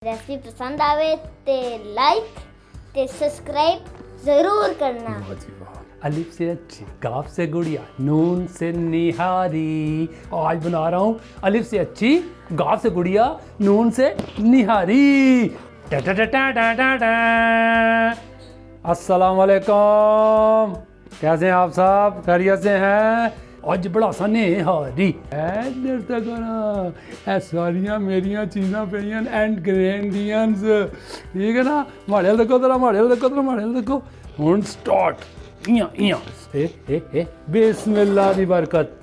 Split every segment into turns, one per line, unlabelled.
Recipe पसंद आवे ते लाइक ते सब्सक्राइब जरूर करना।
अलिफ से अच्छी, काफ से गुड़िया, नून से निहारी। आज बना रहा हूँ अलिफ से अच्छी, गाफ से गुड़िया, नून से निहारी। टा टा टा टा टा टा टा। अस्सलाम वालेकुम, कैसे हैं आप सब? खैरियत से हैं? आज बड़ा सा निहारी इधर तक ना सारियां मेरियां चीज़ां पेइयां एंड इंग्रेडिएंट्स, ठीक है ना? माड़े देखो जरा, माड़े देखो हुन स्टार्ट। इयां बिस्मिल्लाह दी बरकत।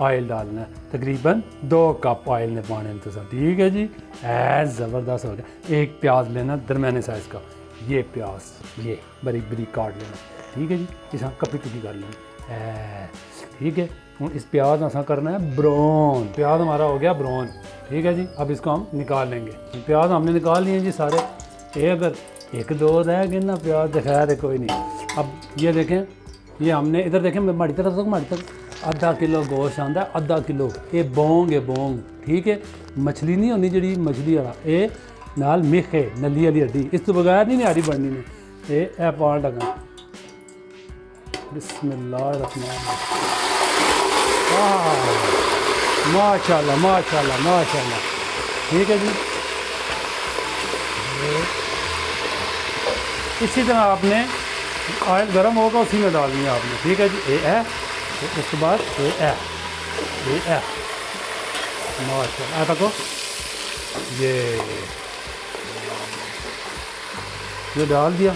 ऑयल डालना है, तकरीबन 2 कप ऑयल ने पाने तो सब, ठीक है जी। ज़बरदस्त हो गया। एक प्याज लेना दरमियाने साइज़ का, ये प्याज ये बारीक बारीक काट लेना, ठीक है जी। इस कपी टुकी कर लेना, ठीक है। इस प्याज ऐसा करना है ब्राउन। प्याज हमारा हो गया ब्राउन, ठीक है जी। अब इसको हम निकाल लेंगे। प्याज हमने निकाल लिए जी सारे। ये अगर 1-2 रह गए ना प्याज दिखाया है कोई नहीं। अब ये देखें, ये हमने इधर देखें माड़ी तक आधा किलो गोश्त आंदा है, आधा किलो। ये बोंग है, बोंग, ठीक है। मछली नहीं होनी जी, मछली वाला ये नाल मिख है, नली वाली हड्डी। इस तो बगैर नहीं निहारी बननी ने। ये पाल लगा। बिस्मिल्लाहिर्रहमानिर्रहीम। माशाल्लाह माशाल्लाह माशाल्लाह, ठीक है जी। इसी तरह आपने ऑयल गर्म होगा उसी में डालनी है आपने, ठीक है जी। ये है, उसके बाद ये है माशाल्लाह। ऐसा को ये डाल दिया।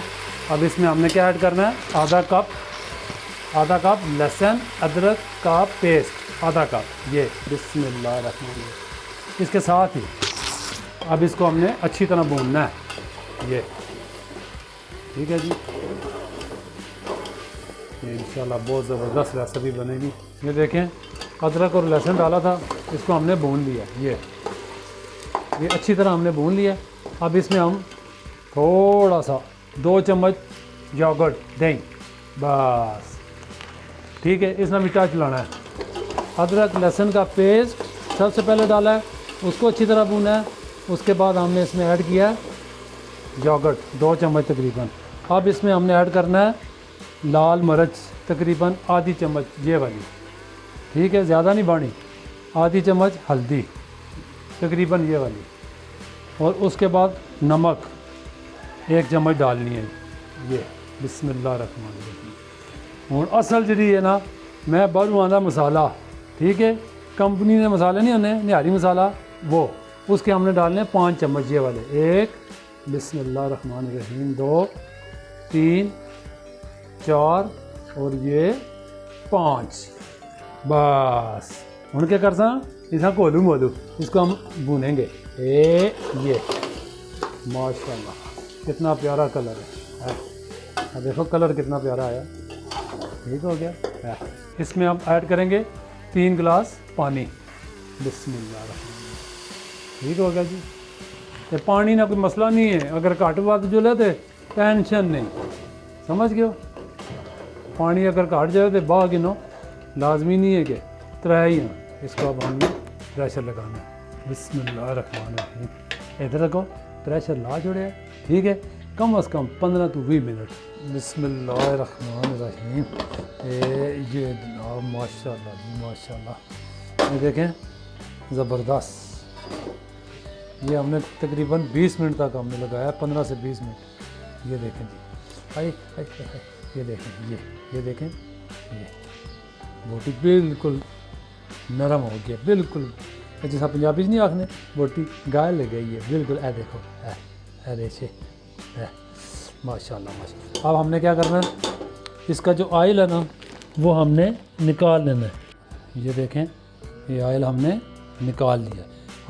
अब इसमें हमने क्या ऐड करना है? आधा कप लहसुन अदरक का पेस्ट, आधा कप। ये बिस्मिल्लाहिर्रहमानिर्रहीम। इसके साथ ही अब इसको हमने अच्छी तरह भूनना है, ये, ठीक है जी। ये इंशाल्लाह बहुत ज़बरदस्त रेसिपी बनेगी। ये देखें, अदरक और लहसुन डाला था, इसको हमने भून लिया। ये अच्छी तरह हमने भून लिया। अब इसमें हम थोड़ा सा 2 चम्मच योगर्ट दें, बस, ठीक है। इसमें मिठा चलाना है। अदरक लहसुन का पेस्ट सबसे पहले डाला है, उसको अच्छी तरह भूना है। उसके बाद हमने इसमें ऐड किया योगर्ट 2 चम्मच तकरीबन। अब इसमें हमने ऐड करना है लाल मिर्च तकरीबन आधी चम्मच, ये वाली, ठीक है, ज़्यादा नहीं बानी। आधी चम्मच हल्दी तकरीबन, ये वाली। और उसके बाद नमक 1 चम्मच डालनी है, ये। बिस्मिल्लाहिर्रहमानिर्रहीम। और असल जी है ना, मैं बारू आंदा मसाला, ठीक है। कंपनी ने मसाले नहीं होने, निहारी मसाला वो, उसके हमने डालने 5 चम्मच, ये वाले। 1 बिस्मिल्लाहिर्रहमानिर्रहीम, 2 3 4 और ये 5, बस। उनके कर सा इसा घोलू मोलू, इसको हम भूनेंगे। ये माशाल्लाह कितना प्यारा कलर है। देखो कलर कितना प्यारा आया, ठीक हो गया। इसमें हम ऐड करेंगे 3 गिलास पानी। बिस्मिल्लाहिर्रहमानिर्रहीम, ठीक हो गया जी। ये पानी ना कोई मसला नहीं है, अगर घट वध जो लेते टेंशन नहीं, समझ गए? पानी अगर घट जाए तो बाह गिनो, लाजमी नहीं है कि 3 ही हैं। इसको अब हमने प्रेशर लगाना है। बिस्मिल्लाहिर्रहमानिर्रहीम। इधर रखो, प्रेशर ला छोड़े, ठीक है। कम से कम 15 से 20 मिनट। बिस्मिल्लाहिर्रहमानिर्रहीम। ये जनाब माशाल्लाह जी माशाल्लाह, ये देखें ज़बरदस्त। ये हमने तकरीबन 20 मिनट तक हमने लगाया, 15 से 20 मिनट। ये देखें जी, आए ये देखें, ये देखें, ये बोटी बिल्कुल नरम हो गया, बिल्कुल जैसा पंजाबी नहीं आखने, बोटी गाय लग गई है बिल्कुल। ऐ देखो, रेशे, माशाल्लाह माशाल्लाह। अब हमने क्या करना है, इसका जो ऑयल है ना वो हमने निकाल लेना है। ये देखें, ये ऑयल हमने निकाल लिया।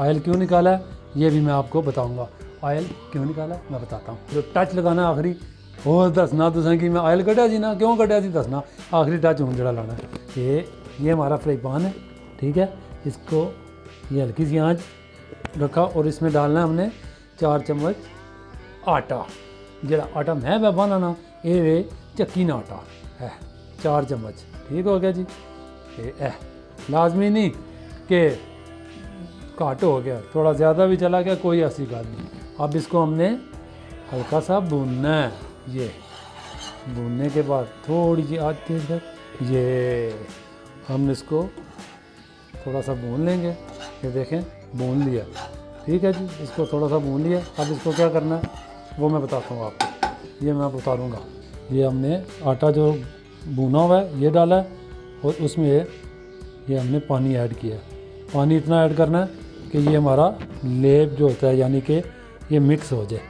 ऑयल क्यों निकाला है ये भी मैं आपको बताऊंगा। ऑयल क्यों निकाला है मैं बताता हूँ। जो टच लगाना आखिरी, और दसना तुसें कि मैं ऑयल कढ़िया जी ना, क्यों कढ़िया जी दसना। आखिरी टच हूँ जड़ा लाना है। ये हमारा फ्राई पैन है, ठीक है। इसको ये हल्की सी आँच रखा और इसमें डालना है हमने 4 चम्मच आटा। जरा आटा मैं बनाना ना, ये चक्की ना आटा है, 4 चम्मच, ठीक हो गया जी। ये लाजमी नहीं कि घट हो गया, थोड़ा ज़्यादा भी चला गया, कोई ऐसी गल नहीं। अब इसको हमने हल्का सा भूनना है। ये भूनने के बाद थोड़ी सी आग तेज कर, ये हम इसको थोड़ा सा भून लेंगे। ये देखें भून लिया, ठीक है जी, इसको थोड़ा सा भून लिया। अब इसको क्या करना है वो मैं बताता हूँ आपको, ये मैं बता दूँगा। ये हमने आटा जो भुना हुआ है ये डाला है और उसमें ये हमने पानी ऐड किया। पानी इतना ऐड करना है कि ये हमारा लेप जो होता है यानी कि ये मिक्स हो जाए,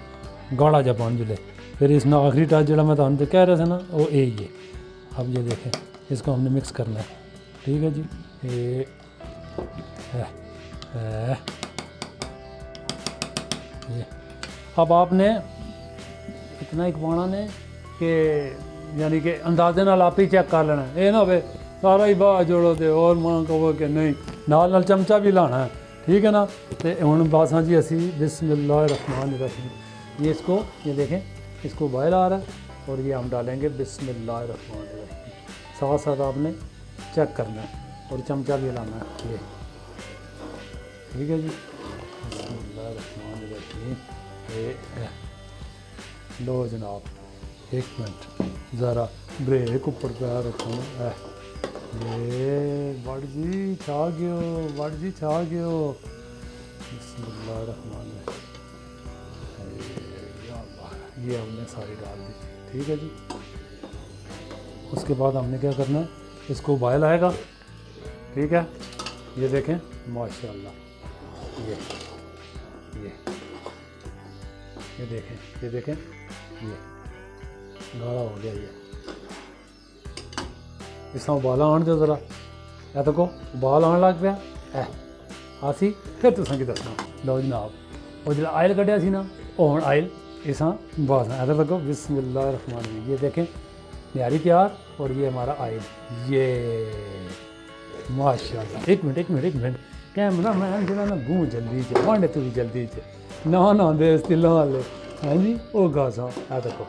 गाढ़ा जा पानी जुले। फिर इसमें आखिरी टच जो मैं तो कह रहे थे ना वो ये। अब ये देखें इसको हमने मिक्स करना है, ठीक है जी। ये अब आपने इतना ही पाना ने कि यानी कि अंदाजे नाल आप ही चेक कर लेना, ये ना होवे सारा ही बाह जोड़ो तो और मां कहो कि नहीं, नाल चमचा भी लाना है, ठीक है ना। तो हुण बस हाँ जी असी बिस्मिल्लाहिर्रहमानिर्रहीम, ये इसको ये देखें इसको बॉयल आ रहा है और ये हम डालेंगे बिस्मिल्लाहिर्रहमानिर्रहीम। साथ साथ आपने चेक करना है और चमचा भी लाना है, ये ठीक है जी। बिस्मिल्लाहिर्रहमानिर्रहीम। लो जनाब, एक मिनट ज़रा ब्रेक ऊपर पैर रखो। ये बड़ जी छा गयो, बड़ जी छा गयो। बिस्मिल्लाहिर्रहमानिर्रहीम। ये हमने सारी डाल दी, ठीक है जी। उसके बाद हमने क्या करना है, इसको बॉयल आएगा, ठीक है। ये देखें माशाल्लाह, ये देखें ये गाढ़ा हो गया। ये इसमें उबाला आन दो ज़रा, या तो को उबाल आन लग पाया आसी, फिर तुसें की दसना। लो जनाब वो जो आयल कढ़िया सी ना हुण आयल इसा बस इधर तक बिस्मिल्लाहिर्रहमानिर्रहीम। ये देखें न्यारी तैयार और ये हमारा आयल, ये माशाल्लाह। एक मिनट कैमरा मैन जो ना गूँ जल्दी च भांडे तू भी जल्दी च ना दे तिलों वाले, हाँ जी वो गासा है देखो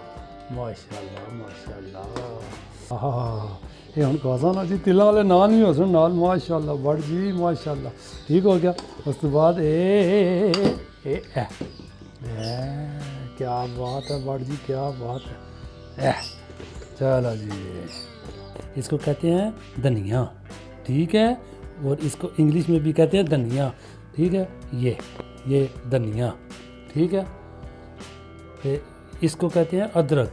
माशाल्लाह। ये हम गासा ना जी तिलों वाले नान भी हो सुन नाल माशाल्लाह, बड़ जी माशाल्लाह, ठीक हो गया। उस तो बाद क्या बात है बड़ जी, क्या बात है। चलो जी, इसको कहते हैं धनिया, ठीक है, और इसको इंग्लिश में भी कहते हैं धनिया, ठीक है। ये धनिया, ठीक है। इसको कहते हैं अदरक,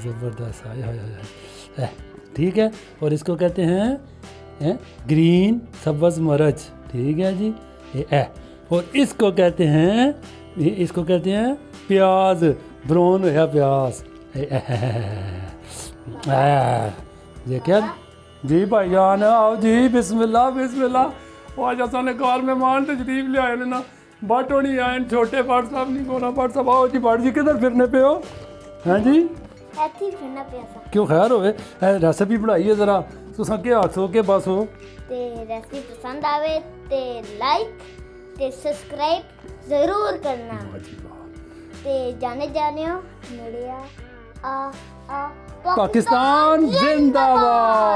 ज़बरदस्त, ठीक है। और इसको कहते हैं ग्रीन सब्ज़ मरच, ठीक है जी। और इसको कहते हैं प्याज, ब्राउन होया प्याज। ये क्या जी भाईजान आओ जी, बिस्मिल्लाह। आज असाने घर मेहमान तशरीफ ले आए ना, बट नहीं आए छोटे भट्ट साहब नहीं गोरा भट्ट साहब। आओ जी भट्ट जी, किधर फिरने पे हो? हैं जी क्यों खैर होवे, रेसिपी बनाई है जरा तुसा के हाथ हो के बस हो।
ते रेसिपी पसंद आवे ते लाइक ते सब्सक्राइब जरूर करना। ते जाने हो मीडिया पाकिस्तान जिंदाबाद।